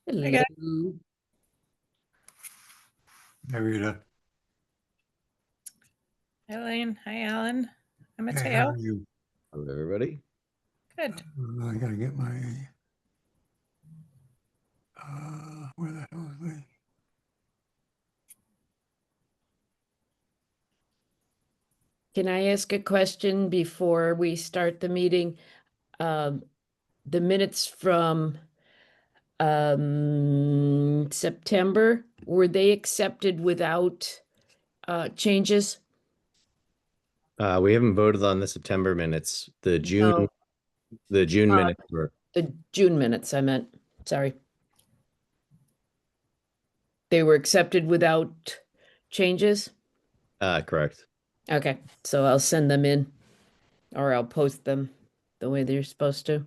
Hi, Hello. guys. Hey, Rita. Hi, Elaine. Hi, Alan. Hi, Hey, how Mateo. are you? Hello, everybody. Good. I gotta get my, where the hell is the? Can I ask a question before we start the meeting? The minutes from September, were they accepted without changes? We haven't voted on the September minutes. The June Uh, minutes were The June minutes, I meant. Sorry. They were accepted without changes? correct. Okay, so I'll send them in, or I'll post them the way they're supposed to.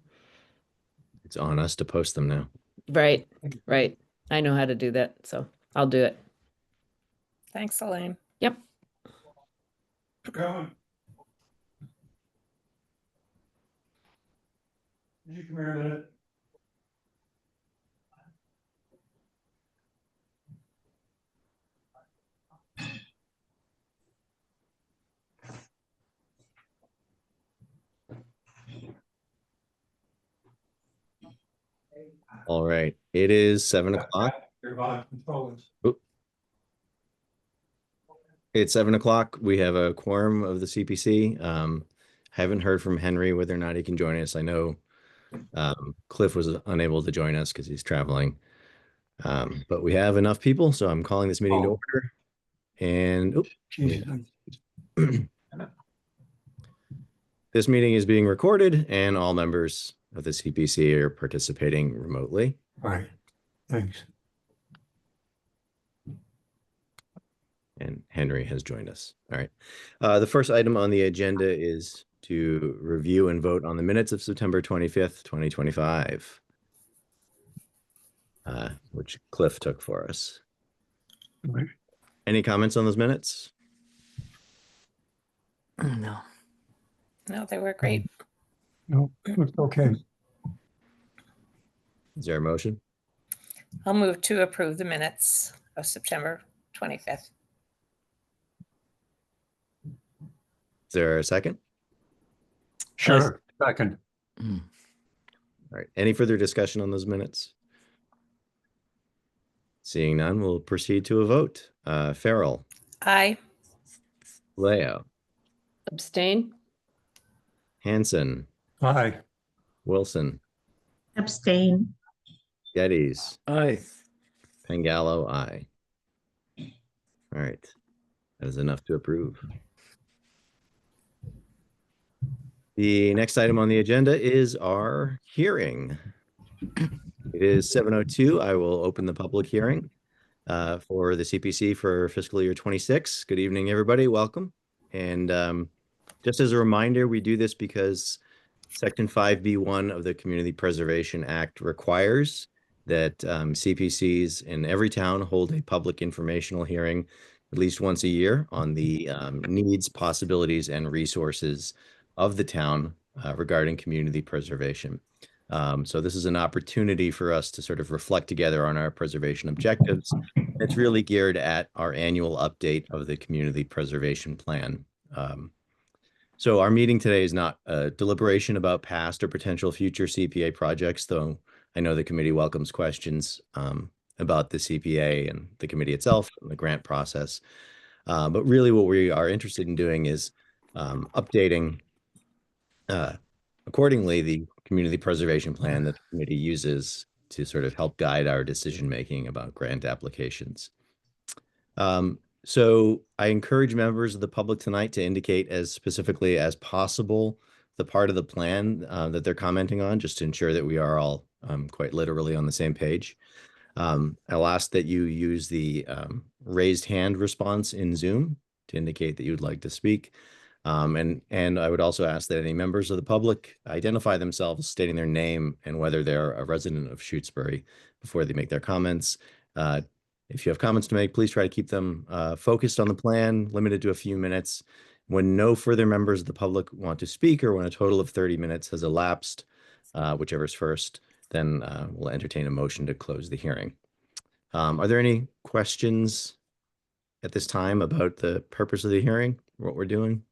It's on us to post them now. Right, right. I know how to do that, so I'll do it. Thanks, Elaine. Yep. Going. Did you come here a minute? All right. It is 7 o'clock. Your volume control is. It's 7 o'clock. We have a quorum of the CPC. Haven't heard from Henry whether or not he can join us. I know Cliff was unable to join us because he's traveling. But we have enough people, so I'm calling this meeting to order. And Jesus. this meeting is being recorded, and all members of the CPC are participating remotely. All right, thanks. And Henry has joined us. All right. The first item on the agenda is to review and vote on the minutes of September 25th, 2025, which Cliff took for us. Right. Any comments on those minutes? No. No, they were great. No, it's okay. Is there a motion? I'll move to approve the minutes of September 25th. Is there a second? Sure, second. All right. Any further discussion on those minutes? Seeing none, we'll proceed to a vote. Farrell, Aye. Leo, Abstain? Hanson, Aye. Wilson, Abstain. Geddes, Aye. Pangallo, aye. All right. That is enough to approve. The next item on the agenda is our hearing. It is 7:02. I will open the public hearing for the CPC for fiscal year 26. Good evening, everybody. Welcome. And just as a reminder, we do this because Section 5B1 of the Community Preservation Act requires that CPCs in every town hold a public informational hearing at least once a year on the needs, possibilities, and resources of the town regarding community preservation. So this is an opportunity for us to sort of reflect together on our preservation objectives. It's really geared at our annual update of the community preservation plan. So our meeting today is not a deliberation about past or potential future CPA projects, though I know the committee welcomes questions about the CPA and the committee itself and the grant process. But really what we are interested in doing is updating accordingly the community preservation plan that the committee uses to sort of help guide our decision-making about grant applications. So I encourage members of the public tonight to indicate as specifically as possible the part of the plan that they're commenting on, just to ensure that we are all quite literally on the same page. I'll ask that you use the raised hand response in Zoom to indicate that you would like to speak. And I would also ask that any members of the public identify themselves, stating their name and whether they're a resident of Shutesbury before they make their comments. If you have comments to make, please try to keep them focused on the plan, limited to a few minutes. When no further members of the public want to speak, or when a total of 30 minutes has elapsed, whichever's first, then we'll entertain a motion to close the hearing. Are there any questions at this time about the purpose of the hearing, what we're doing?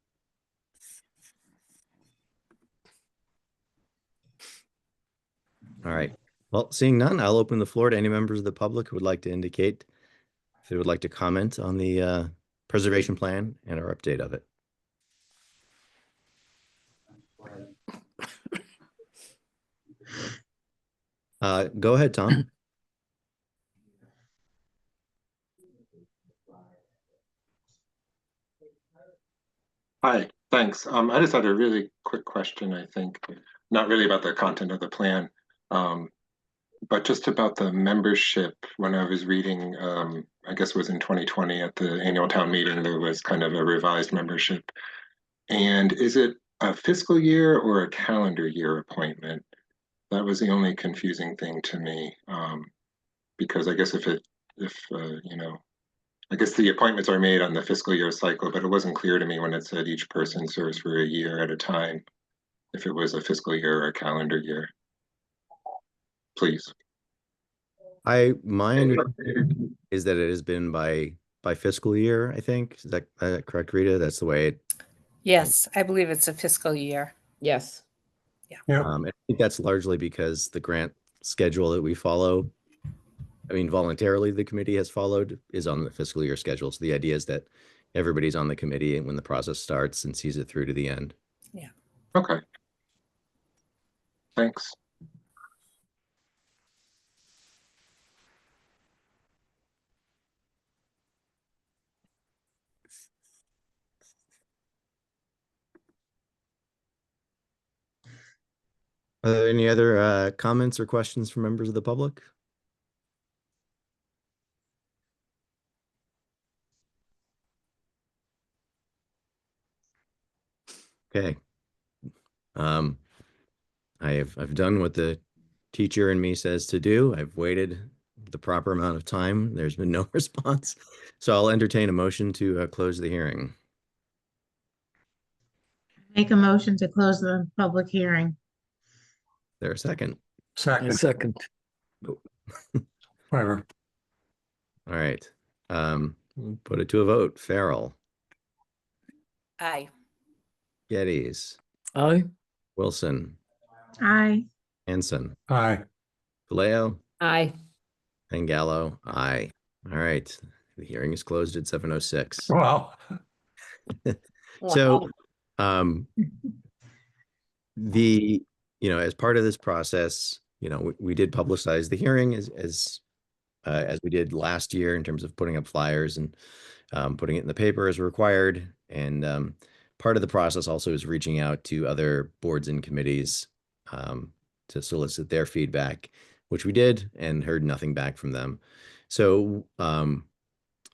All right. Well, seeing none, I'll open the floor to any members of the public who would like to indicate if they would like to comment on the preservation plan and our update of it. Go ahead, Tom. Hi, thanks. I just had a really quick question, I think, not really about the content of the plan, but just about the membership. When I was reading, I guess it was in 2020 at the annual town meeting, there was kind of a revised membership. And is it a fiscal year or a calendar year appointment? That was the only confusing thing to me, because I guess I guess the appointments are made on the fiscal year cycle, but it wasn't clear to me when it said each person serves for a year at a time, if it was a fiscal year or a calendar year. Please. My understanding is that it has been by fiscal year, I think. Is that correct, Rita? That's the way it, Yes, I believe it's a fiscal year. Yes. Yeah, I think that's largely because the grant schedule that we follow, I mean, voluntarily the committee has followed, is on the fiscal year schedule. So the idea is that everybody's on the committee and when the process starts and sees it through to the end. Okay. Thanks. Are there any other comments or questions from members of the public? Okay. I've done what the teacher in me says to do. I've waited the proper amount of time. There's been no response. So I'll entertain a motion to close the hearing. Make a motion to close the public hearing. There a second? second. Whatever. All right. We'll put it to a vote. Farrell, Aye. Geddes, Aye. Wilson, Aye. Hanson, Aye. Vallejo, Aye. and Gallo. Aye. All right. The hearing is closed at 7:06. Well, So, as part of this process, we did publicize the hearing as we did last year in terms of putting up flyers and putting it in the paper as required. And part of the process also is reaching out to other boards and committees to solicit their feedback, which we did and heard nothing back from them. So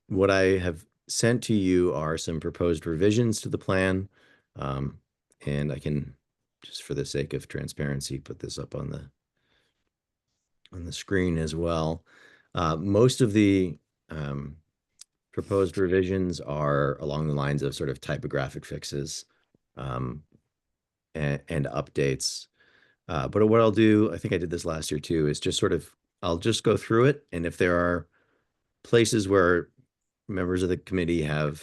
what I have sent to you are some proposed revisions to the plan. And I can, just for the sake of transparency, put this up on the screen as well. Most of the proposed revisions are along the lines of sort of typographic fixes and updates. But what I'll do, I think I did this last year too, is I'll just go through it. And if there are places where members of the committee have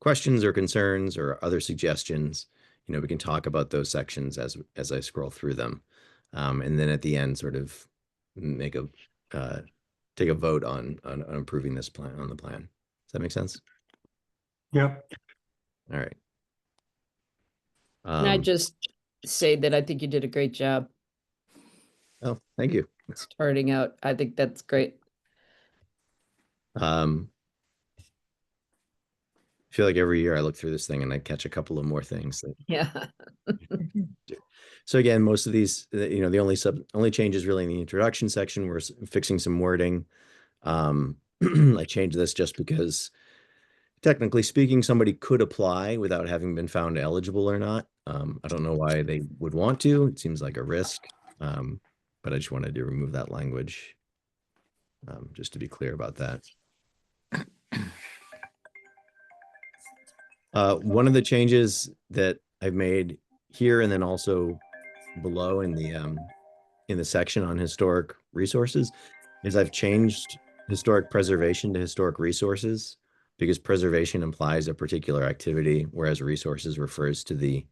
questions or concerns or other suggestions, we can talk about those sections as I scroll through them. And then at the end, sort of take a vote on approving this plan on the plan. Does that make sense? yep. All right. Can I just say that I think you did a great job Oh, thank you. starting out. I think that's great. I feel like every year I look through this thing and I catch a couple of more things. Yeah. So again, most of these, the only changes really in the introduction section, we're fixing some wording. I changed this just because technically speaking, somebody could apply without having been found eligible or not. I don't know why they would want to. It seems like a risk, but I just wanted to remove that language, just to be clear about that. One of the changes that I've made here and then also below in the in the section on historic resources is I've changed historic preservation to historic resources, because preservation implies a particular activity, whereas resources refers to the,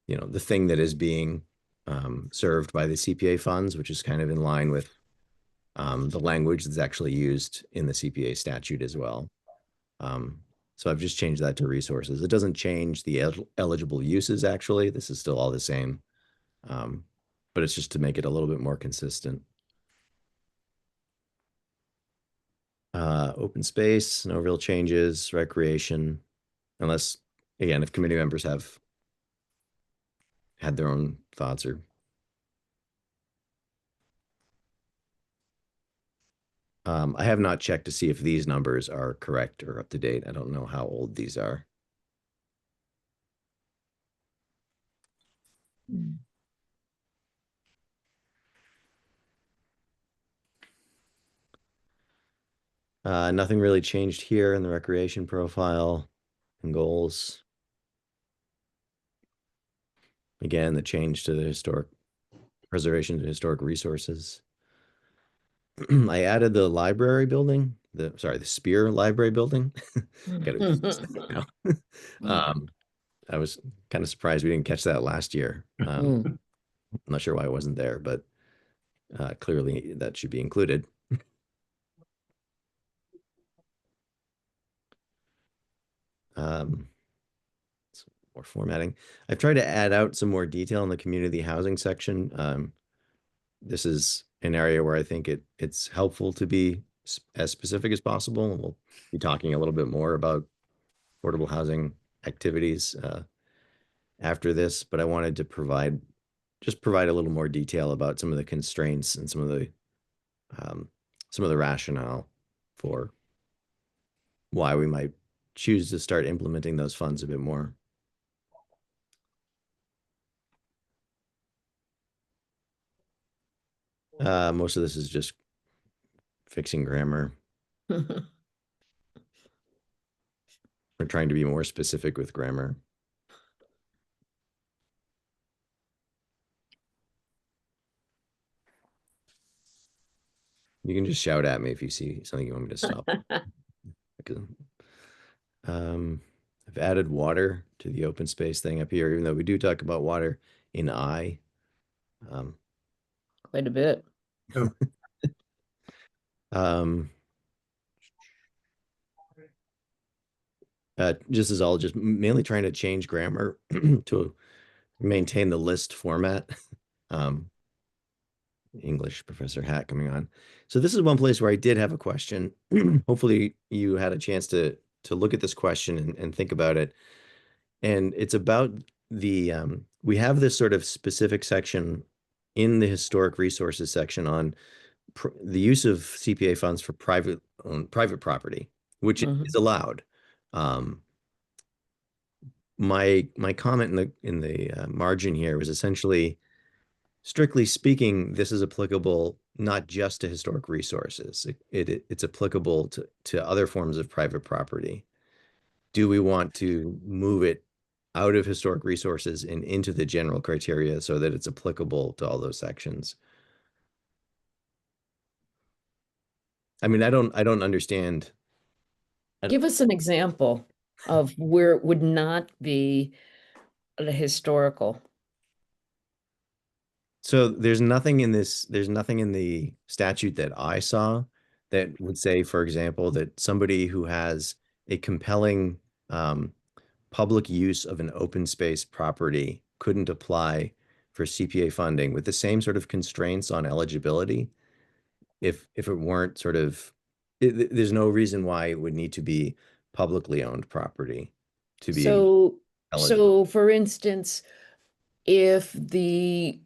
you know, the thing that is being served by the CPA funds, which is kind of in line with the language that's actually used in the CPA statute as well. So I've just changed that to resources. It doesn't change the eligible uses, actually. This is still all the same, but it's just to make it a little bit more consistent. Open space, no real changes. Recreation, unless, again, if committee members have had their own thoughts or. I have not checked to see if these numbers are correct or up to date. I don't know how old these are. Nothing really changed here in the recreation profile and goals. Again, the change to the historic preservation to historic resources. I added the library building, the Spear Library building. Gotta I was kind of surprised we didn't catch that last year. I'm not sure why it wasn't there, but clearly that should be included. Some more formatting. I've tried to add out some more detail in the community housing section. This is an area where I think it's helpful to be as specific as possible. And we'll be talking a little bit more about affordable housing activities after this, but I wanted to provide a little more detail about some of the constraints and some of the rationale for why we might choose to start implementing those funds a bit more. Most of this is just fixing grammar. We're trying to be more specific with grammar. You can just shout at me if you see something you want me to stop. I've added water to the open space thing up here, even though we do talk about water in I. Quite a bit. Just as all, just mainly trying to change grammar to maintain the list format. English Professor Hat coming on. So this is one place where I did have a question. Hopefully you had a chance to look at this question and think about it. And it's about the, we have this sort of specific section in the historic resources section on the use of CPA funds for private property, which is allowed. My comment in the margin here was essentially, strictly speaking, this is applicable not just to historic resources. It's applicable to other forms of private property. Do we want to move it out of historic resources and into the general criteria so that it's applicable to all those sections? I mean, I don't understand. Give us an example of where it would not be a historical. So there's nothing in the statute that I saw that would say, for example, that somebody who has a compelling public use of an open space property couldn't apply for CPA funding with the same sort of constraints on eligibility. If it weren't sort of, there's no reason why it would need to be publicly owned property to be eligible. So for instance, if the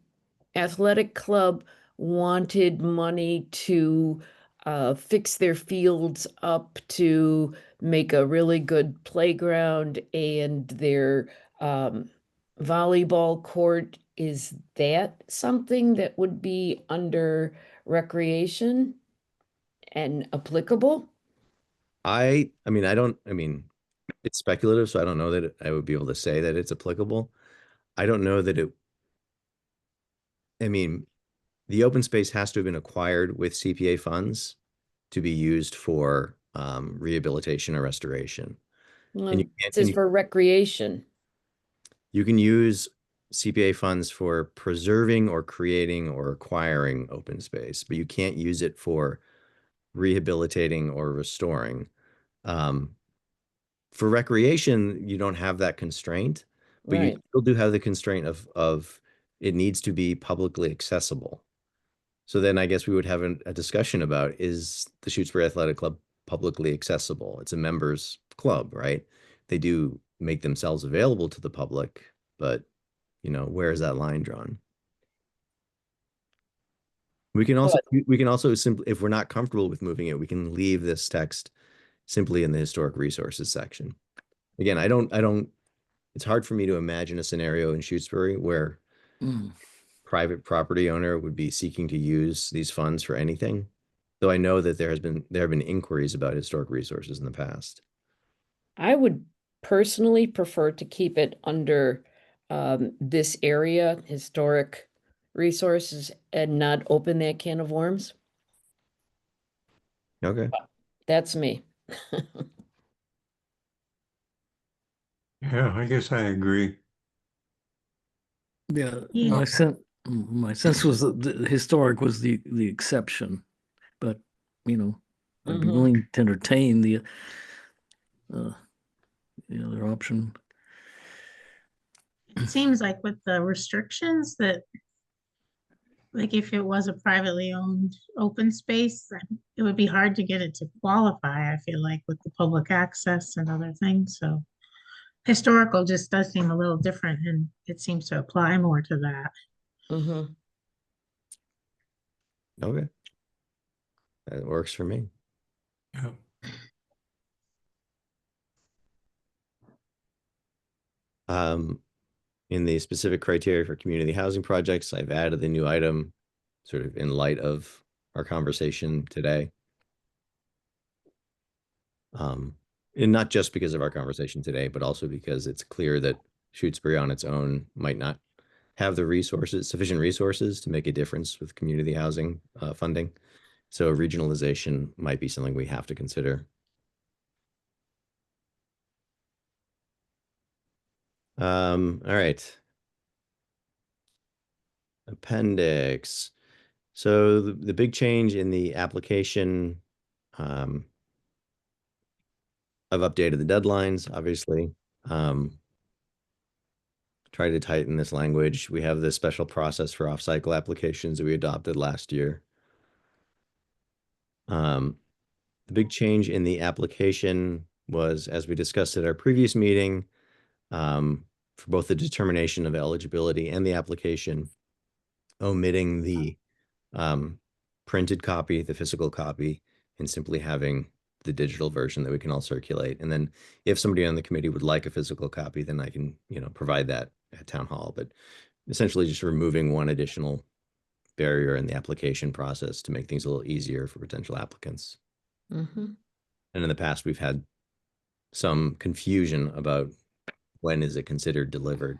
athletic club wanted money to fix their fields up, to make a really good playground and their volleyball court, is that something that would be under recreation and applicable? I mean, it's speculative, so I don't know that I would be able to say that it's applicable. I don't know that I mean, the open space has to have been acquired with CPA funds to be used for rehabilitation or restoration. Well, you it can't- says and you- for recreation. You can use CPA funds for preserving or creating or acquiring open space, but you can't use it for rehabilitating or restoring. For recreation, you don't have that constraint, but you Right. still do have the constraint of it needs to be publicly accessible. So then I guess we would have a discussion about, is the Shutesbury Athletic Club publicly accessible? It's a members club, right? They do make themselves available to the public, but where is that line drawn? We can also simply, if we're not comfortable with moving it, we can leave this text simply in the historic resources section. Again, it's hard for me to imagine a scenario in Shutesbury where private property owner would be seeking to use these funds for anything. Though I know that there have been inquiries about historic resources in the past. I would personally prefer to keep it under this area, historic resources, and not open that can of worms. Okay. That's me. Yeah, I guess I agree. Yeah, Yeah. my sense was that the historic was the exception, but I'd be Mhm. willing to entertain the other option. It seems like with the restrictions that, like if it was a privately owned open space, it would be hard to get it to qualify, I feel like, with the public access and other things, so. Historical just does seem a little different, and it seems to apply more to that. Mhm. Okay. That works for me. Yeah. In the specific criteria for community housing projects, I've added the new item sort of in light of our conversation today. And not just because of our conversation today, but also because it's clear that Shutesbury on its own might not have the sufficient resources to make a difference with community housing funding. So regionalization might be something we have to consider. All right. Appendix. So the big change in the application, I've updated the deadlines, obviously. Try to tighten this language. We have the special process for off-cycle applications that we adopted last year. The big change in the application was, as we discussed at our previous meeting, for both the determination of eligibility and the application, omitting the printed copy, the physical copy, and simply having the digital version that we can all circulate. And then if somebody on the committee would like a physical copy, then I can, provide that at town hall. But essentially just removing one additional barrier in the application process to make things a little easier for potential applicants. Mhm. And in the past, we've had some confusion about when is it considered delivered.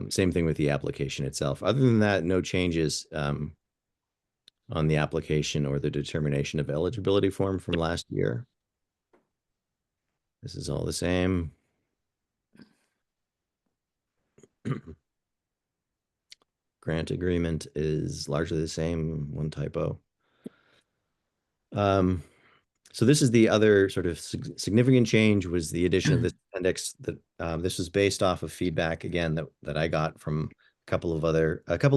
Same thing with the application itself. Other than that, no changes on the application or the determination of eligibility form from last year. This is all the same. Grant agreement is largely the same, one typo. So this is the other sort of significant change, was the addition of this appendix. That this was based off of feedback, again, that I got from a couple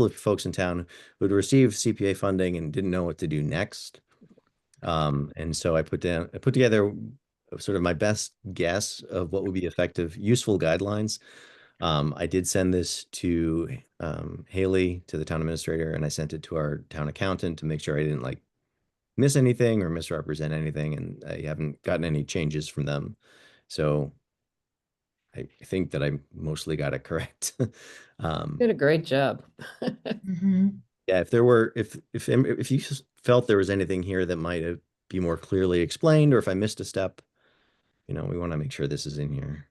of folks in town who had received CPA funding and didn't know what to do next. And so I put together sort of my best guess of what would be effective, useful guidelines. I did send this to Haley, to the town administrator, and I sent it to our town accountant to make sure I didn't miss anything or misrepresent anything, and I haven't gotten any changes from them. So I think that I mostly got it correct. Did a great job. Mhm. Yeah, if you felt there was anything here that might be more clearly explained, or if I missed a step, we want to make sure this is in here.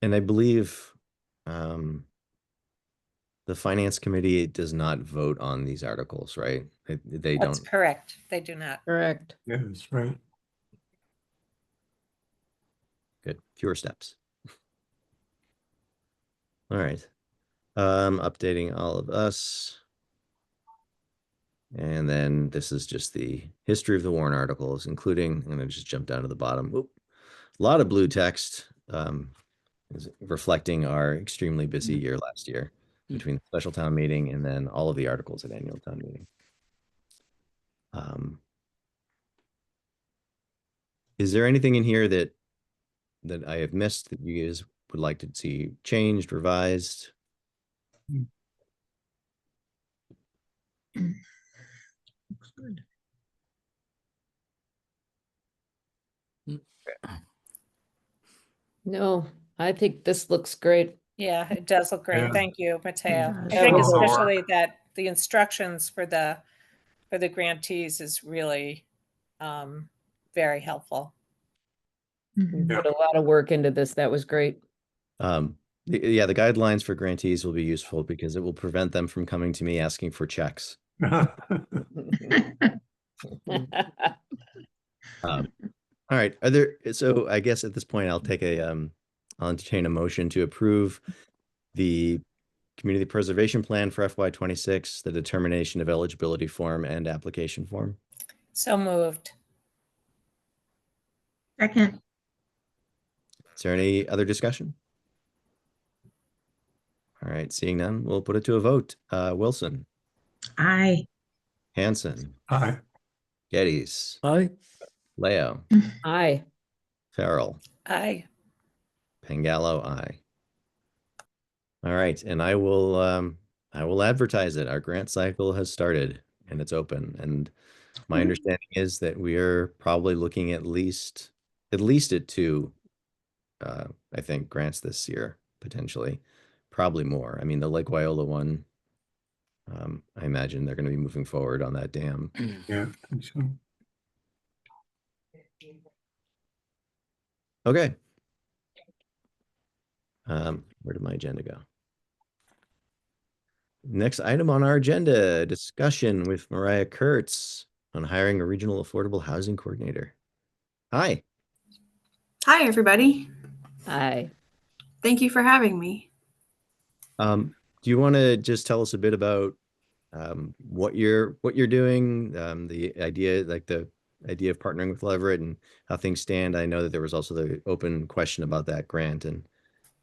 And I believe the finance committee does not vote on these articles, right? They That's don't. correct. They do not. Correct. Yeah, that's right. Good. Fewer steps. All right. Updating all of us. And then this is just the history of the warrant articles, including, I'm going to just jump down to the bottom. Whoop. A lot of blue text, reflecting our extremely busy year last year between the special town meeting and then all of the articles at annual town meeting. Is there anything in here that I have missed that you guys would like to see changed, revised? Looks good. No, I think this looks great. Yeah, it does look great. Yeah. Thank you, Mateo. Yeah, I it think does. especially that the instructions for the grantees is really very helpful. We Mhm. Yeah. put a lot of work into this. That was great. Yeah, the guidelines for grantees will be useful because it will prevent them from coming to me asking for checks. All right, so I guess at this point I'll take I'll entertain a motion to approve the community preservation plan for FY26, the determination of eligibility form and application form. So moved. Second, Is there any other discussion? All right, seeing none, we'll put it to a vote. Wilson, aye. Hanson, Aye. Geddes, Aye. Leo, Aye. Farrell, Aye. Pangallo, aye. All right, and I will advertise it. Our grant cycle has started and it's open. And my understanding is that we are probably looking at least at two, I think, grants this year, potentially, probably more. I mean, the Lake Wyola one, I imagine they're going to be moving forward on that dam. Yeah, I think so. Okay. Where did my agenda go? Next item on our agenda, discussion with Mariah Kurtz on hiring a regional affordable housing coordinator. Hi. Hi, everybody. Aye. Thank you for having me. Do you want to just tell us a bit about what you're doing, the idea of partnering with Leverett and how things stand? I know that there was also the open question about that grant and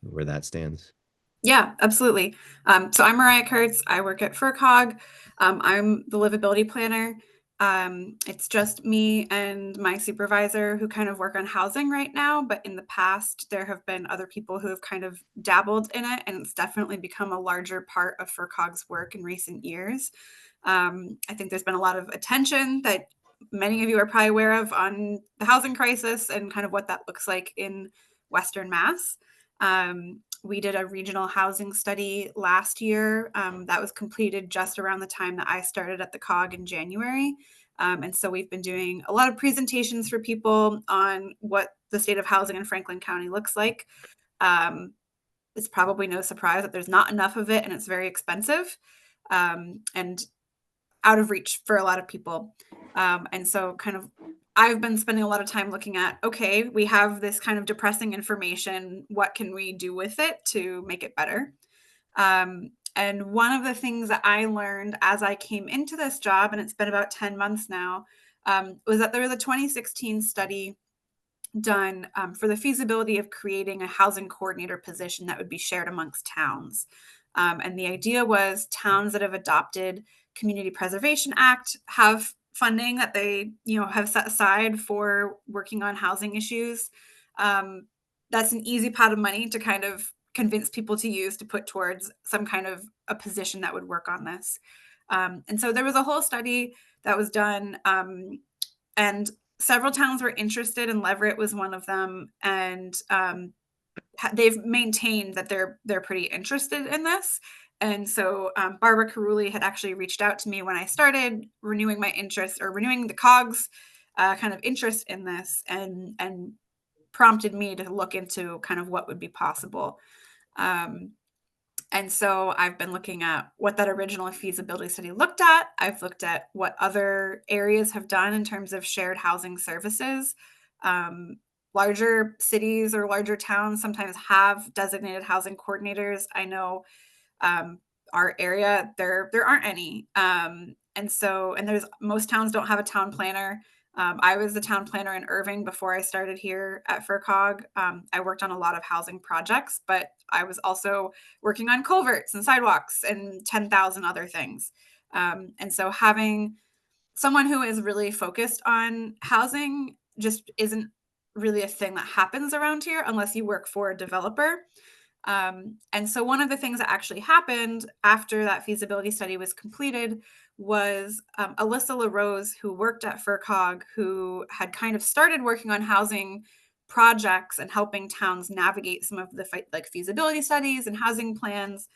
where that stands. Yeah, absolutely. So I'm Mariah Kurtz. I work at FERCOG. I'm the livability planner. It's just me and my supervisor who kind of work on housing right now, but in the past, there have been other people who have kind of dabbled in it, and it's definitely become a larger part of FERCOG's work in recent years. I think there's been a lot of attention that many of you are probably aware of on the housing crisis and kind of what that looks like in Western Mass. We did a regional housing study last year that was completed just around the time that I started at the COG in January. And so we've been doing a lot of presentations for people on what the state of housing in Franklin County looks like. It's probably no surprise that there's not enough of it and it's very expensive and out of reach for a lot of people. And so kind of I've been spending a lot of time looking at, okay, we have this kind of depressing information. What can we do with it to make it better? And one of the things that I learned as I came into this job, and it's been about 10 months now, was that there was a 2016 study done for the feasibility of creating a housing coordinator position that would be shared amongst towns. And the idea was towns that have adopted Community Preservation Act have funding that they have set aside for working on housing issues. That's an easy pot of money to kind of convince people to use to put towards some kind of a position that would work on this. And so there was a whole study that was done, and several towns were interested, and Leverett was one of them. And they've maintained that they're pretty interested in this. And so Barbara Carulli had actually reached out to me when I started renewing my interest or renewing the COG's kind of interest in this. And prompted me to look into kind of what would be possible. And so I've been looking at what that original feasibility study looked at. I've looked at what other areas have done in terms of shared housing services. Larger cities or larger towns sometimes have designated housing coordinators. I know our area, there aren't any. And there's most towns don't have a town planner. I was the town planner in Irving before I started here at FERCOG. I worked on a lot of housing projects, but I was also working on culverts and sidewalks and 10,000 other things. And so having someone who is really focused on housing just isn't really a thing that happens around here unless you work for a developer. And so one of the things that actually happened after that feasibility study was completed was Alyssa LaRose, who worked at FERCOG, who had kind of started working on housing projects and helping towns navigate some of the feasibility studies and housing plans,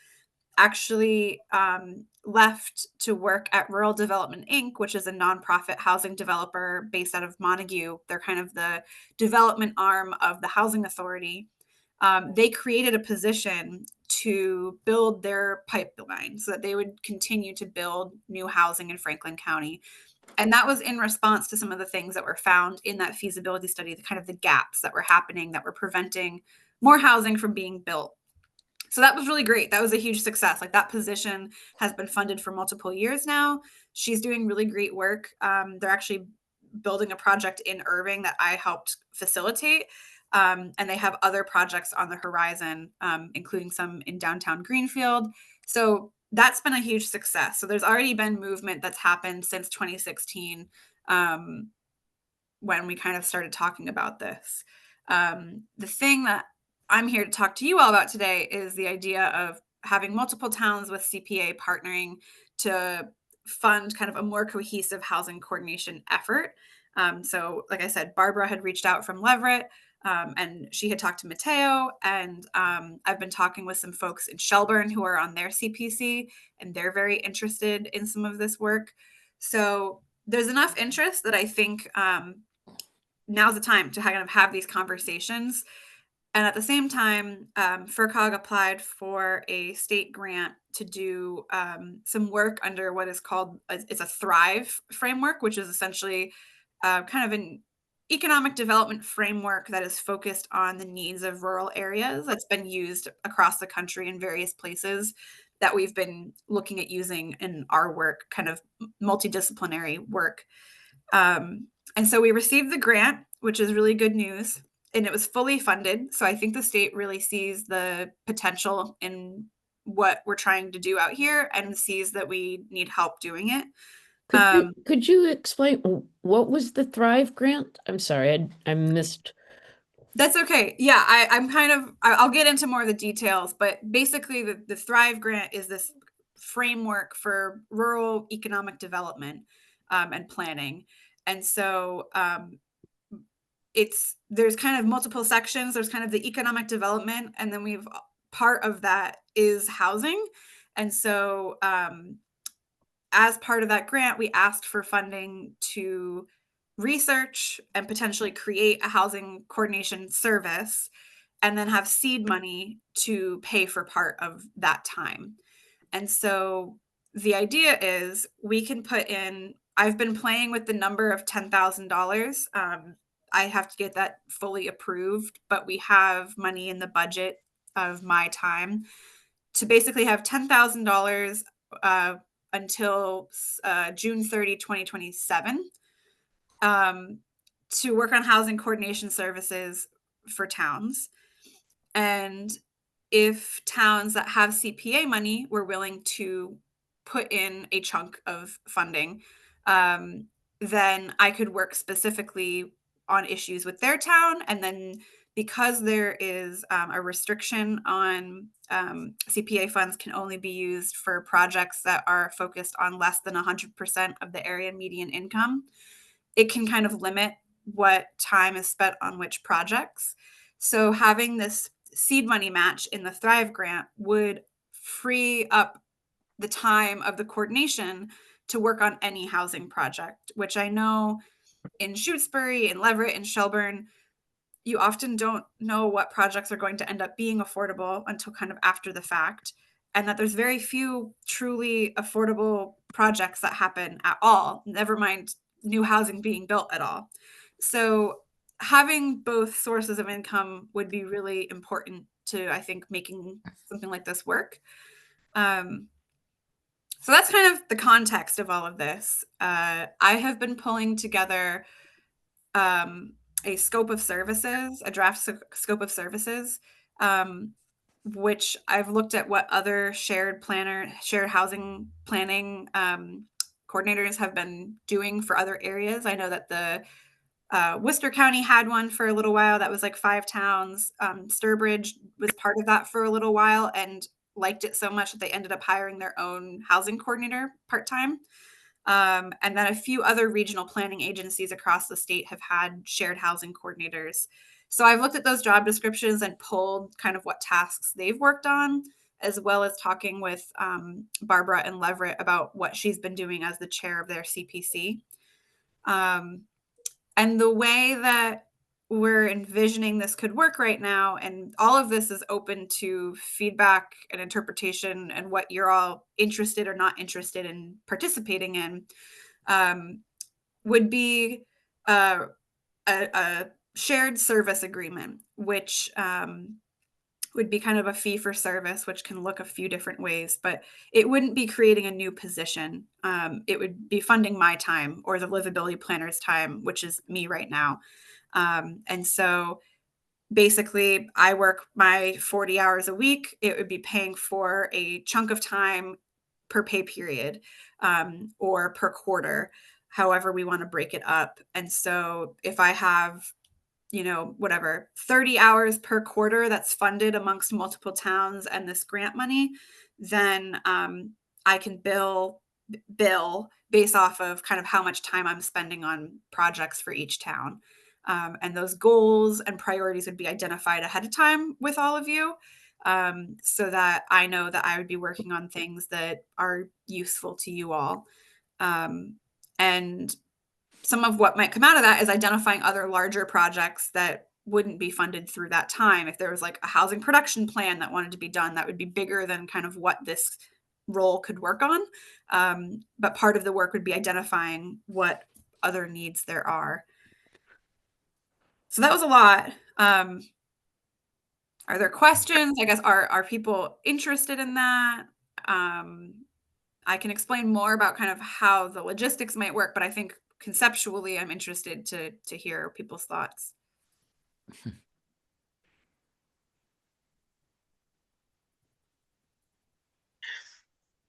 actually left to work at Rural Development Inc., which is a nonprofit housing developer based out of Montague. They're kind of the development arm of the Housing Authority. They created a position to build their pipeline so that they would continue to build new housing in Franklin County. And that was in response to some of the things that were found in that feasibility study, the kind of the gaps that were happening that were preventing more housing from being built. So that was really great. That was a huge success. Like, that position has been funded for multiple years now. She's doing really great work. They're actually building a project in Irving that I helped facilitate. And they have other projects on the horizon, including some in downtown Greenfield. So that's been a huge success. So there's already been movement that's happened since 2016, when we kind of started talking about this. The thing that I'm here to talk to you all about today is the idea of having multiple towns with CPA partnering to fund kind of a more cohesive housing coordination effort. So like I said, Barbara had reached out from Leverett, and she had talked to Mateo, and I've been talking with some folks in Shelburne who are on their CPC, and they're very interested in some of this work. So there's enough interest that I think now's the time to kind of have these conversations. And at the same time, FERCOG applied for a state grant to do some work under what is called, it's a Thrive framework, which is essentially kind of an economic development framework that is focused on the needs of rural areas. That's been used across the country in various places that we've been looking at using in our work, kind of multidisciplinary work. And so we received the grant, which is really good news. And it was fully funded. So I think the state really sees the potential in what we're trying to do out here and sees that we need help doing it. Could you explain what was the Thrive grant? I'm sorry, I missed. That's okay. Yeah, I'll get into more of the details, but basically the Thrive grant is this framework for rural economic development and planning. And so there's kind of multiple sections. There's kind of the economic development, and then part of that is housing. And so as part of that grant, we asked for funding to research and potentially create a housing coordination service, and then have seed money to pay for part of that time. And so the idea is we can put in, I've been playing with the number of $10,000. I have to get that fully approved, but we have money in the budget of my time to basically have $10,000 until June 30, 2027, to work on housing coordination services for towns. And if towns that have CPA money were willing to put in a chunk of funding, then I could work specifically on issues with their town. And then because there is a restriction on CPA funds can only be used for projects that are focused on less than 100% of the area median income, it can kind of limit what time is spent on which projects. So having this seed money match in the Thrive grant would free up the time of the coordination to work on any housing project, which I know in Shutesbury, in Leverett, in Shelburne, you often don't know what projects are going to end up being affordable until kind of after the fact, and that there's very few truly affordable projects that happen at all, never mind new housing being built at all. So having both sources of income would be really important to, I think, making something like this work. So that's kind of the context of all of this. I have been pulling together a scope of services, a draft scope of services, which I've looked at what other shared housing planning coordinators have been doing for other areas. I know that the Worcester County had one for a little while that was like 5 towns. Sturbridge was part of that for a little while and liked it so much that they ended up hiring their own housing coordinator part-time. And then a few other regional planning agencies across the state have had shared housing coordinators. So I've looked at those job descriptions and pulled kind of what tasks they've worked on, as well as talking with Barbara and Leverett about what she's been doing as the chair of their CPC. And the way that we're envisioning this could work right now, and all of this is open to feedback and interpretation and what you're all interested or not interested in participating in, would be a shared service agreement, which would be kind of a fee for service, which can look a few different ways, but it wouldn't be creating a new position. It would be funding my time or the livability planner's time, which is me right now. And so basically I work my 40 hours a week. It would be paying for a chunk of time per pay period, or per quarter, however we want to break it up. And so if I have, whatever, 30 hours per quarter that's funded amongst multiple towns and this grant money, then I can bill based off of kind of how much time I'm spending on projects for each town. And those goals and priorities would be identified ahead of time with all of you, so that I know that I would be working on things that are useful to you all. And some of what might come out of that is identifying other larger projects that wouldn't be funded through that time. If there was like a housing production plan that wanted to be done, that would be bigger than kind of what this role could work on. But part of the work would be identifying what other needs there are. So that was a lot. Are there questions? I guess, are people interested in that? I can explain more about kind of how the logistics might work, but I think conceptually I'm interested to hear people's thoughts.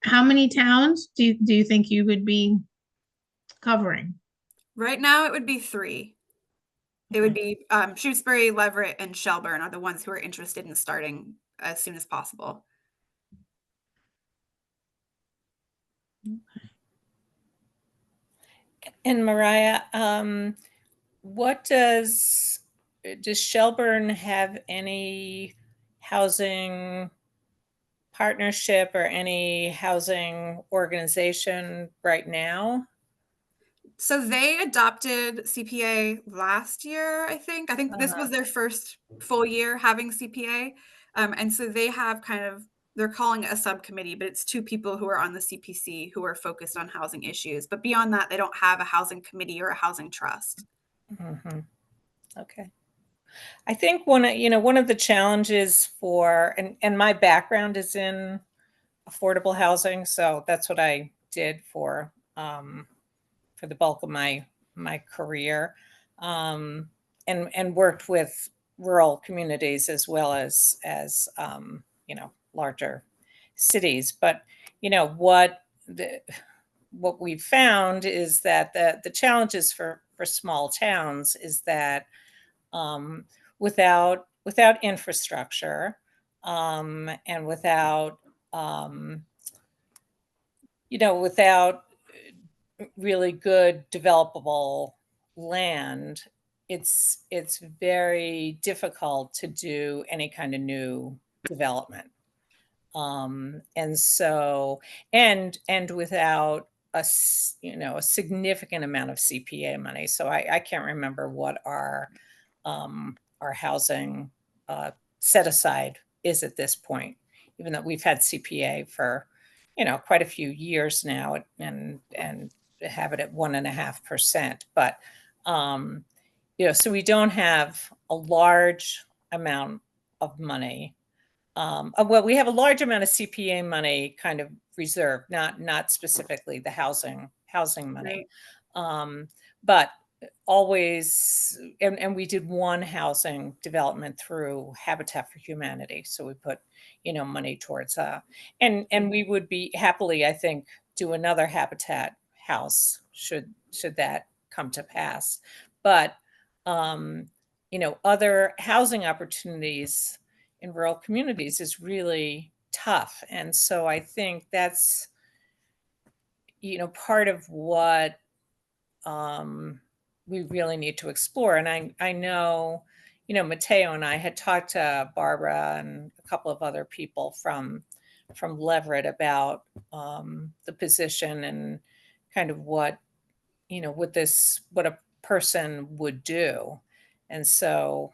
How many towns do you think you would be covering? Right now it would be 3. It would be Shrewsbury, Leverett, and Shelburne are the ones who are interested in starting as soon as possible. And Mariah, what does Shelburne have any housing partnership or any housing organization right now? So they adopted CPA last year, I think. I think this was their first full year having CPA. And so they have they're calling it a subcommittee, but it's 2 people who are on the CPC who are focused on housing issues. But beyond that, they don't have a housing committee or a housing trust. Mm-hmm. Okay. I think one of the challenges and my background is in affordable housing, so that's what I did for the bulk of my career, and worked with rural communities as well as larger cities. But what we've found is that the challenges for small towns is that without infrastructure, and without really good developable land, it's very difficult to do any kind of new development. And so, and without a significant amount of CPA money. So I can't remember what our our housing set aside is at this point, even though we've had CPA for, quite a few years now and have it at 1.5%. But, so we don't have a large amount of money. Well, we have a large amount of CPA money kind of reserved, not specifically the housing money. But always, and we did one housing development through Habitat for Humanity. So we put, money towards and we would be happily, I think, do another Habitat house should that come to pass. But, other housing opportunities in rural communities is really tough. And so I think that's, part of what we really need to explore. And I know, Matteo and I had talked to Barbara and a couple of other people from Leverett about the position and kind of what a person would do. And so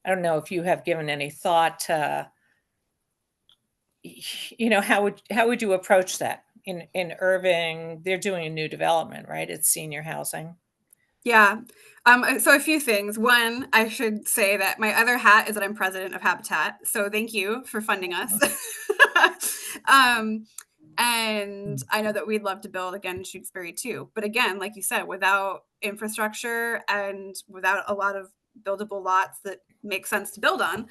I don't know if you have given any thought to, how would you approach that? In Irving, they're doing a new development, right? It's senior housing. Yeah. So a few things. One, I should say that my other hat is that I'm president of Habitat. So thank you for funding us. And I know that we'd love to build again in Shutesbury too. But again, like you said, without infrastructure and without a lot of buildable lots that make sense to build on,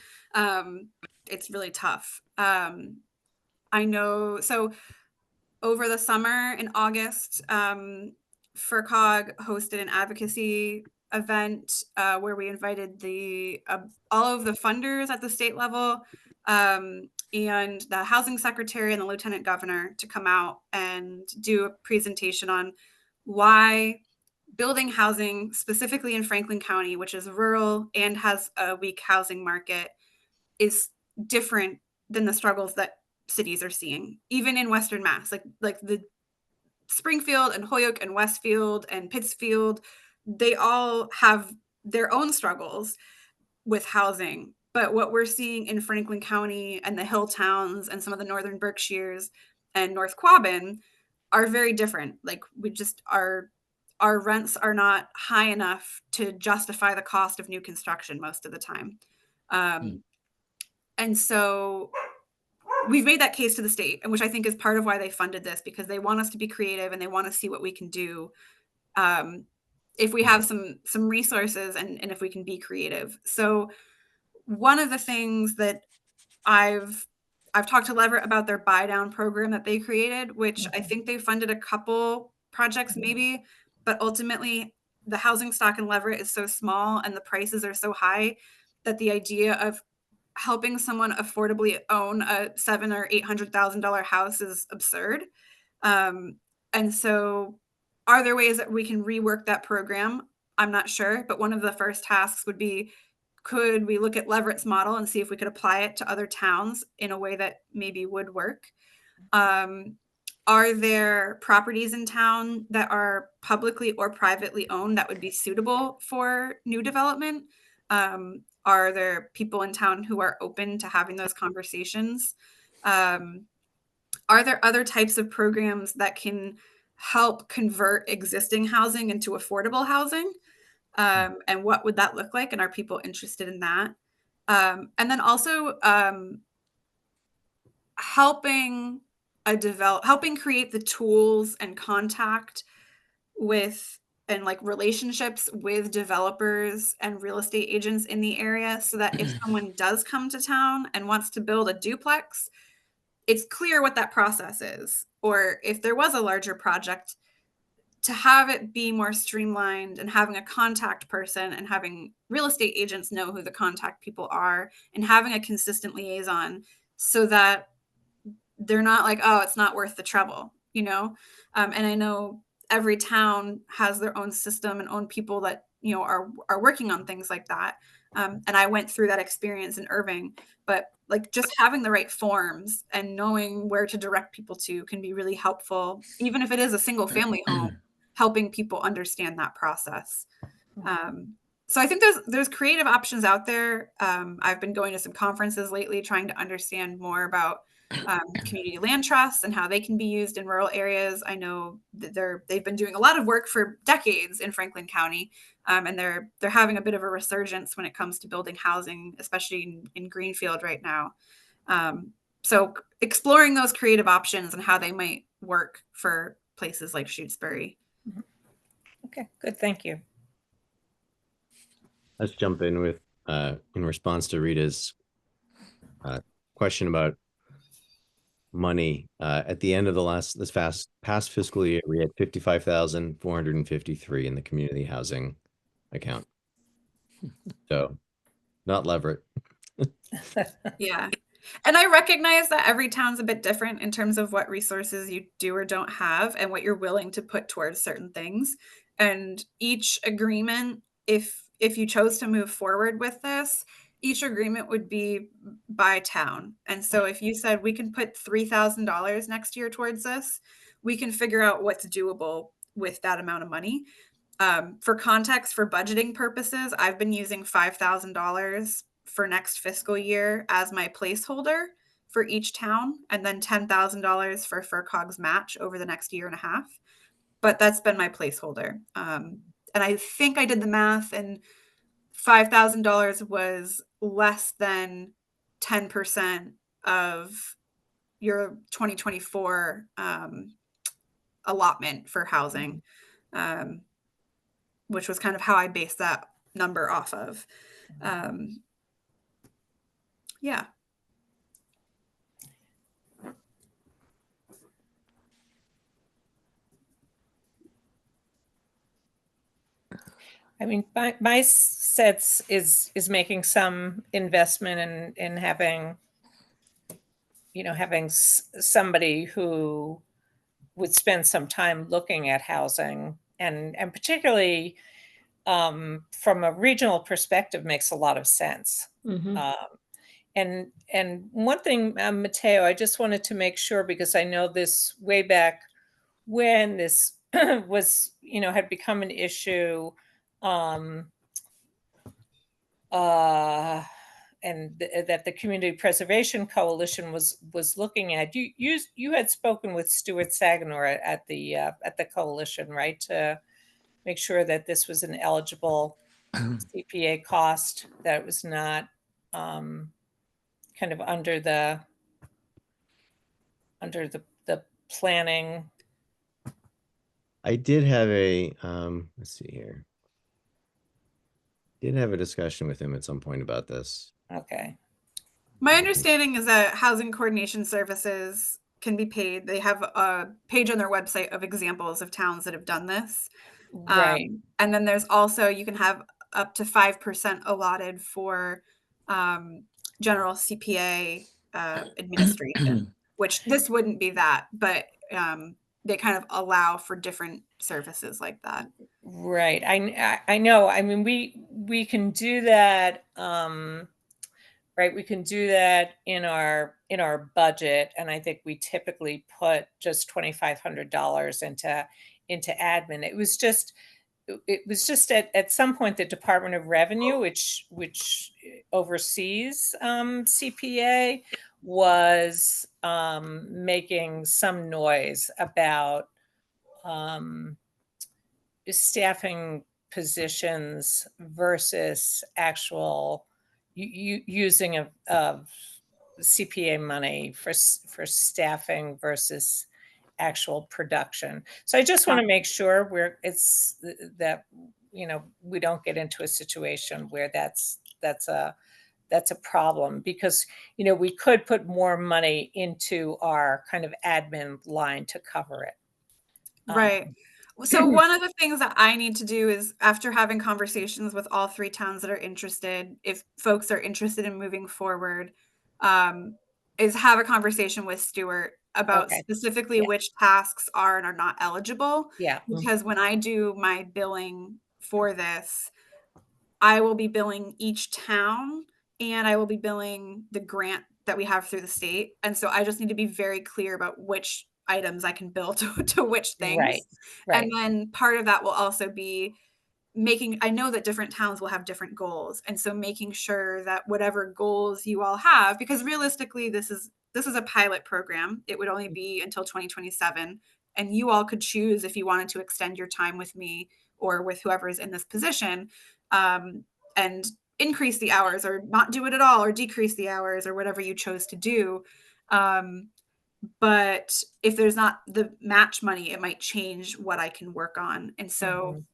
it's really tough. I know. So over the summer in August, FRCOG hosted an advocacy event where we invited all of the funders at the state level and the housing secretary and the lieutenant governor to come out and do a presentation on why building housing, specifically in Franklin County, which is rural and has a weak housing market, is different than the struggles that cities are seeing, even in Western Mass, like the Springfield and Holyoke and Westfield and Pittsfield, they all have their own struggles with housing. But what we're seeing in Franklin County and the hill towns and some of the northern Berkshires and North Quabbin are very different. Like our rents are not high enough to justify the cost of new construction most of the time. And so we've made that case to the state, and which I think is part of why they funded this, because they want us to be creative and they want to see what we can do if we have some resources and if we can be creative. So one of the things that I've talked to Leverett about their buy down program that they created, which I think they funded a couple projects maybe, but ultimately the housing stock in Leverett is so small and the prices are so high that the idea of helping someone affordably own a $700,000 or $800,000 house is absurd. And so are there ways that we can rework that program? I'm not sure, but one of the first tasks would be, could we look at Leverett's model and see if we could apply it to other towns in a way that maybe would work? Are there properties in town that are publicly or privately owned that would be suitable for new development? Are there people in town who are open to having those conversations? Are there other types of programs that can help convert existing housing into affordable housing? And what would that look like? And are people interested in that? And then also helping create the tools and contact with and like relationships with developers and real estate agents in the area, so that if someone does come to town and wants to build a duplex, it's clear what that process is. Or if there was a larger project, to have it be more streamlined and having a contact person and having real estate agents know who the contact people are and having a consistent liaison, so that they're not like, oh, it's not worth the trouble, and I know every town has their own system and own people that, are working on things like that. And I went through that experience in Irving, but like just having the right forms and knowing where to direct people to can be really helpful, even if it is a single family home, helping people understand that process. So I think there's creative options out there. I've been going to some conferences lately, trying to understand more about community land trusts and how they can be used in rural areas. I know that they've been doing a lot of work for decades in Franklin County, and they're having a bit of a resurgence when it comes to building housing, especially in Greenfield right now. So exploring those creative options and how they might work for places like Shutesbury. Okay, good. Thank you. Let's jump in with, in response to Rita's question about money. At the end of this past fiscal year, we had 55,453 in the community housing account. So not lever it. Yeah. And I recognize that every town's a bit different in terms of what resources you do or don't have and what you're willing to put towards certain things. And each agreement, if you chose to move forward with this, each agreement would be by town. And so if you said we can put $3,000 next year towards this, we can figure out what's doable with that amount of money. For context, for budgeting purposes, I've been using $5,000 for next fiscal year as my placeholder for each town, and then $10,000 for FRCOG's match over the next year and a half. But that's been my placeholder. And I think I did the math, and $5,000 was less than 10% of your 2024 allotment for housing, which was kind of how I based that number off of. Yeah. I mean, my sense is making some investment in having, having somebody who would spend some time looking at housing, and particularly from a regional perspective makes a lot of sense. And one thing, Matteo, I just wanted to make sure, because I know this way back when this was, had become an issue, and that the Community Preservation Coalition was looking at. You had spoken with Stuart Saganor at the coalition, right, to make sure that this was an eligible CPA cost, that it was not kind of under the planning. I did have a, let's see here. Did have a discussion with him at some point about this. Okay. My understanding is that housing coordination services can be paid. They have a page on their website of examples of towns that have done this. Right. And then there's also, you can have up to 5% allotted for general CPA administration, which this wouldn't be that, but they kind of allow for different services like that. Right. I know. I mean, we can do that. Right. We can do that in our budget, and I think we typically put just $2,500 into admin. It was just at some point the Department of Revenue, which oversees CPA, was making some noise about staffing positions versus actual using of CPA money for staffing versus actual production. So I just want to make sure that we don't get into a situation where that's a problem, because we could put more money into our kind of admin line to cover it. Right. So one of the things that I need to do is, after having conversations with all 3 towns that are interested, if folks are interested in moving forward, is have a conversation with Stuart about specifically which tasks are and are not eligible. Yeah. Because when I do my billing for this, I will be billing each town, and I will be billing the grant that we have through the state. And so I just need to be very clear about which items I can bill to which things. Right. And then part of that will also be I know that different towns will have different goals. And so making sure that whatever goals you all have, because realistically, this is a pilot program. It would only be until 2027. And you all could choose if you wanted to extend your time with me or with whoever is in this position, and increase the hours or not do it at all or decrease the hours or whatever you chose to do. But if there's not the match money, it might change what I can work on. And so,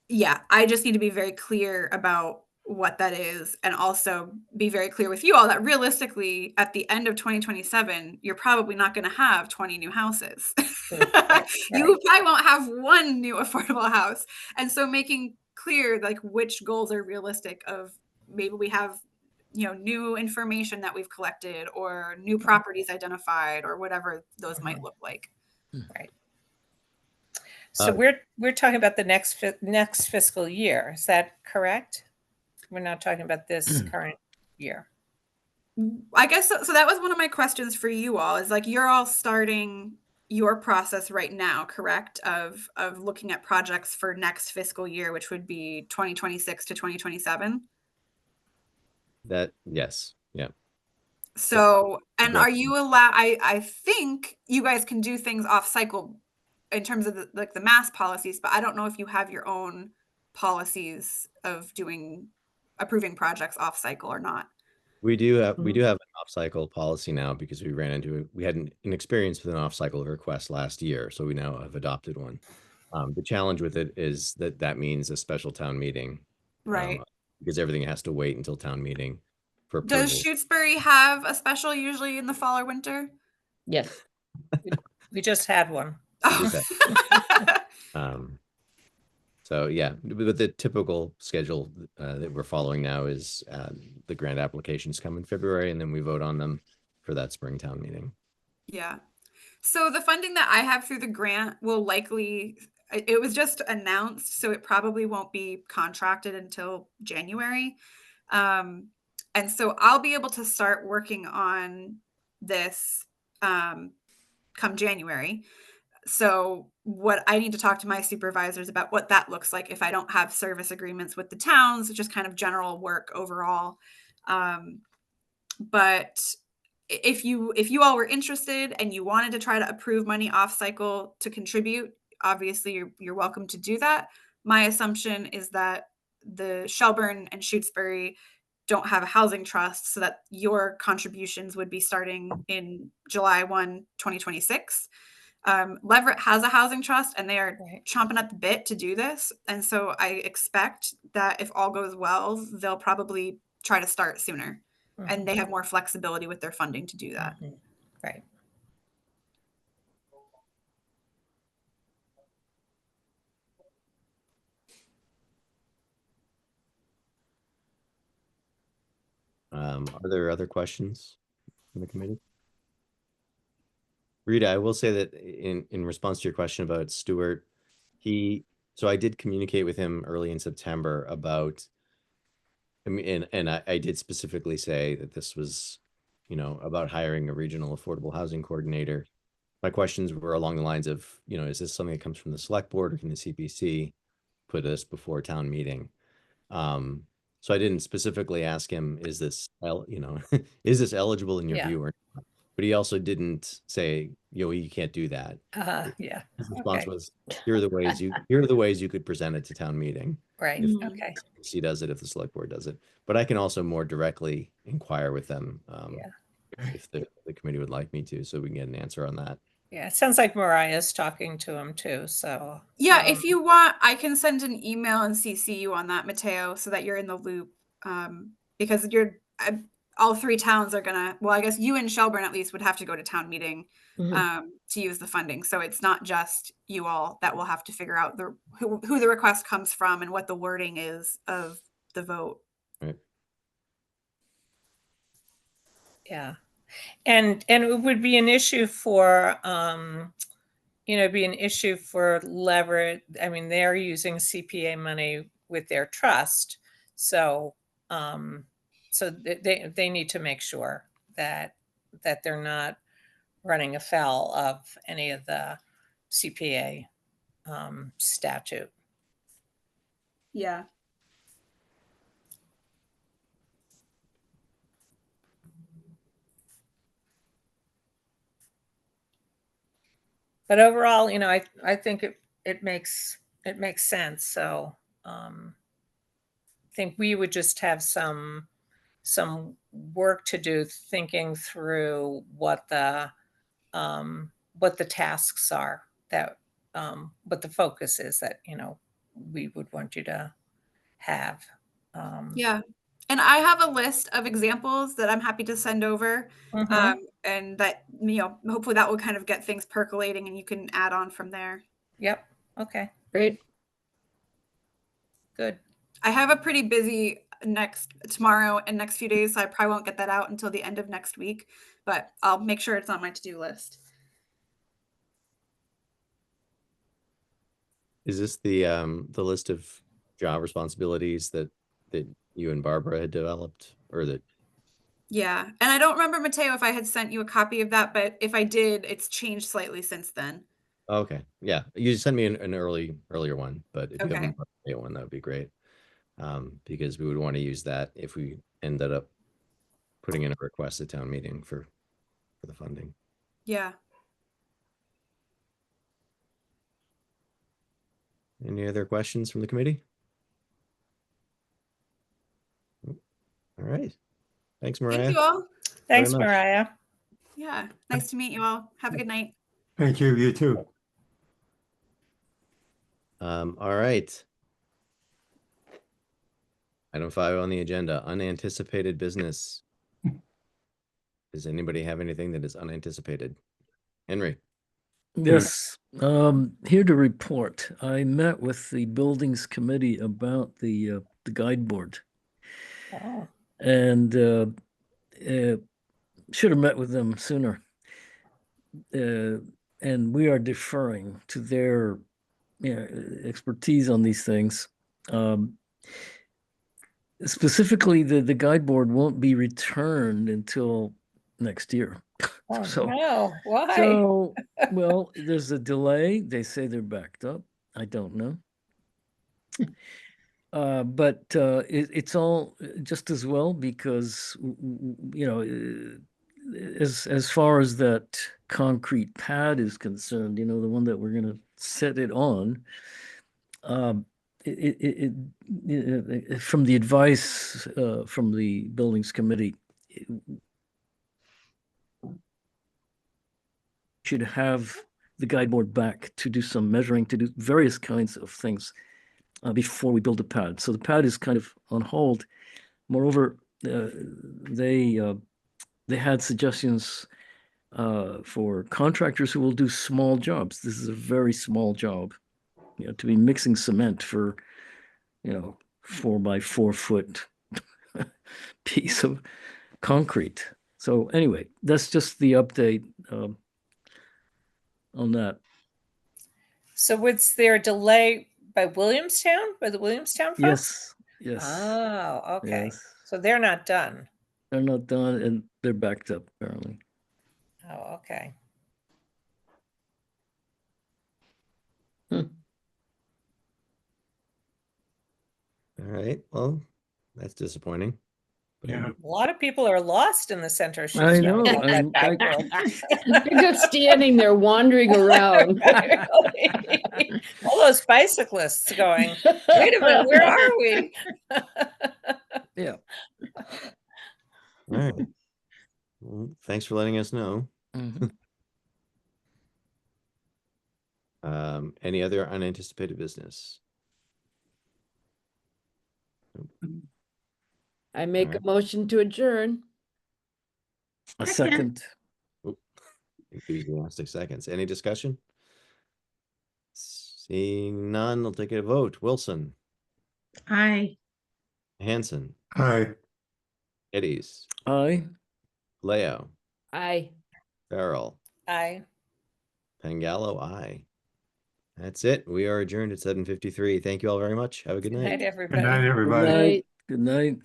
yeah, I just need to be very clear about what that is, and also be very clear with you all that realistically at the end of 2027 you're probably not going to have 20 new houses. You probably won't have one new affordable house. And so making clear like which goals are realistic, of maybe we have, you know, new information that we've collected or new properties identified or whatever those might look like. Right. So we're talking about the next fiscal year. Is that correct? We're not talking about this current year. I guess so. So that was one of my questions for you all, is like, you're all starting your process right now, correct? Of looking at projects for next fiscal year, which would be 2026 to 2027. Yes. Yeah. So, and Yeah. are you allowed, I think you guys can do things off cycle in terms of the mass policies, but I don't know if you have your own policies of approving projects off cycle or not. We do have an off-cycle policy now because we had an experience with an off-cycle request last year, so we now have adopted one. The challenge with it is that means a special town meeting, Right. because everything has to wait until town meeting for approval. Does Shutesbury have a special usually in the fall or winter? Yes. We just had one. So yeah, but the typical schedule that we're following now is the grant applications come in February, and then we vote on them for that spring town meeting. Yeah. So the funding that I have through the grant will likely, it was just announced, so it probably won't be contracted until January. And so I'll be able to start working on this come January. So what I need to talk to my supervisors about what that looks like if I don't have service agreements with the towns, just kind of general work overall. But if you all were interested and you wanted to try to approve money off cycle to contribute, obviously you're welcome to do that. My assumption is that the Shelburne and Shutesbury don't have a housing trust, so that your contributions would be starting in July 1, 2026. Leverett has a housing trust and they are chomping at the bit to do this. And so I expect that if all goes well, they'll probably try to start sooner. And they have more flexibility with their funding to do that. Right. Are there other questions from the committee? Rita, I will say that in response to your question about Stuart, so I did communicate with him early in September about, I mean, and I did specifically say that this was, you know, about hiring a regional affordable housing coordinator. My questions were along the lines of, you know, is this something that comes from the select board, or can the CPC put this before town meeting? So I didn't specifically ask him, is this, you know, is this eligible in your view or not? But he also didn't say, you know, you can't do that. Yeah. His response was, here are the ways you could present it to town meeting. Right. If Okay. he does it, if the select board does it. But I can also more directly inquire with them if the committee would like me to, so we can get an answer on that. Yeah, it sounds like Mariah's talking to him too. So yeah, if you want, I can send an email and CC you on that, Mateo, so that you're in the loop. Because all three towns are gonna, well, I guess you and Shelburne at least would have to go to town meeting to use the funding. So it's not just you all that will have to figure out who the request comes from and what the wording is of the vote. Right. Yeah. And it would be an issue for, you know, be an issue for Leverett. I mean, they're using CPA money with their trust. So, so they need to make sure that they're not running afoul of any of the CPA statute. Yeah. But overall, I think it makes sense. So I think we would just have some work to do thinking through what the tasks are that what the focus is that we would want you to have. Yeah. And I have a list of examples that I'm happy to send over. Mhm. And that, hopefully that will kind of get things percolating and you can add on from there. Yep. Okay. Great. Good. I have a pretty busy tomorrow and next few days, so I probably won't get that out until the end of next week, but I'll make sure it's on my to-do list. Is this the list of job responsibilities that you and Barbara had developed, or that? Yeah. And I don't remember, Mateo, if I had sent you a copy of that, but if I did, it's changed slightly since then. Okay, yeah, you sent me an earlier one, but if you have Okay. an updated one, that would be great. Because we would want to use that if we ended up putting in a request at town meeting for the funding. Yeah. Any other questions from the committee? All right. Thanks, Mariah. Thank you all. Thanks, much. Mariah. Yeah. Nice to meet you all. Have a good night. Thank you, you too. All right. Item 5 on the agenda, unanticipated business. Does anybody have anything that is unanticipated? Henry? Yes, here to report. I met with the buildings committee about the guide board, Oh, and should have met with them sooner. And we are deferring to their expertise on these things. Specifically, the guide board won't be returned until next year. oh So- no. Why? So, well, there's a delay. They say they're backed up. I don't know. But it's all just as well because, as far as that concrete pad is concerned, the one that we're going to set it on, from the advice from the buildings committee, should have the guide board back to do some measuring, to do various kinds of things before we build a pad. So the pad is kind of on hold. Moreover, they had suggestions for contractors who will do small jobs. This is a very small job, to be mixing cement for, 4 by 4 foot piece of concrete. So anyway, that's just the update on that. So was there a delay by Williamstown, by the Williamstown folks? Yes. Oh, okay. Yes. So they're not done. They're not done and they're backed up apparently. Oh, okay. All right, well, that's disappointing. But Yeah. A lot of people are lost in the center. of I Shrewsbury know, without that and guide I- board. They're just standing there wandering around. All those bicyclists going, wait a minute, where are we? Yeah. all right. Well, thanks for letting us know. Mhm. Any other unanticipated business? I make a Alright. motion to adjourn. A Second. second. Enthusiastic seconds. Any discussion? Seeing none, I'll take a vote. Wilson, Aye. Hanson, Hi. Eddies, Aye. Leo, Aye. Farrell, Aye. Pangallo, aye. That's it. We are adjourned at 7:53. Thank you all very much. Have a good Good night. night, Good everybody. night, Good everybody. night. Good night.